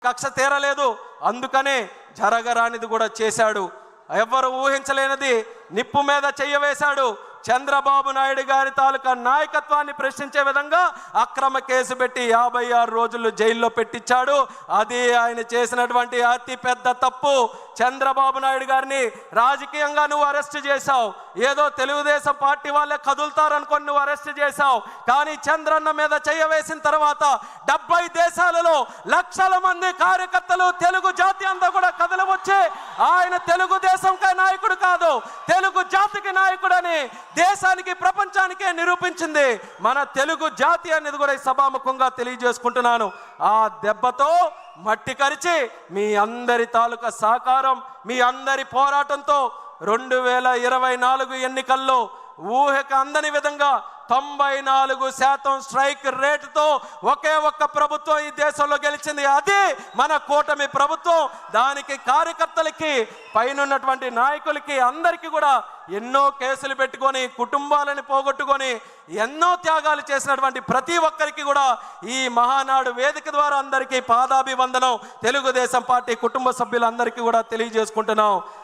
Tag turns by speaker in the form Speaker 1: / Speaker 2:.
Speaker 1: కక్ష తీరలేదు, అందుకనే జరగరానిది కూడా చేశాడు. ఎవ్వరు ఊహించలేనిది నిప్పు మీద చెయ్యవేశాడు. చంద్రబాబు నాయుడు గారి తాలూకా నాయకత్వాన్ని ప్రశ్నించే విధంగా అక్రమ కేసు పెట్టి 56 రోజులు జైల్లో పెట్టించాడు. అది ఆయన చేసినటువంటి అతి పెద్ద తప్పు. చంద్రబాబు నాయుడు గారిని రాజకీయంగా నువ్వు అరెస్ట్ చేశావు, ఏదో తెలుగుదేశం పార్టీ వాళ్ళే కదులుతారనుకొని నువ్వు అరెస్ట్ చేశావు. కానీ చంద్రన్న మీద చెయ్యవేసిన తర్వాత 70 దేశాలలో లక్షల మంది కార్యకర్తలు, తెలుగు జాతి అంతా కూడా కదలవచ్చి ఆయన తెలుగుదేశంకే నాయకుడు కాదు, తెలుగు జాతికి నాయకుడని దేశానికి ప్రపంచానికే నిరూపించింది మన తెలుగు జాతి అనేది కూడా ఈ సభాముఖంగా తెలియజేసుకుంటున్నాను. ఆ దెబ్బతో మట్టి కరిచి మీ అందరి తాలూకా సహకారం, మీ అందరి పోరాటంతో 2024 ఎన్నికల్లో ఊహకు అందని విధంగా 94% స్ట్రైక్ రేటుతో ఒకే ఒక్క ప్రభుత్వం ఈ దేశంలో గెలిచింది. అది మన కూటమి ప్రభుత్వం. దానికి కార్యకర్తలకి, పైనున్నటువంటి నాయకులకి, అందరికీ కూడా ఎన్నో కేసులు పెట్టుకొని, కుటుంబాలను పోగొట్టుకొని, ఎన్నో త్యాగాలు చేసినటువంటి ప్రతి ఒక్కరికి కూడా ఈ మహానాడు వేదిక ద్వారా అందరికీ పాదాభివందనం తెలుగుదేశం పార్టీ కుటుంబ సభ్యులందరికీ కూడా తెలియజేసుకుంటున్నాం.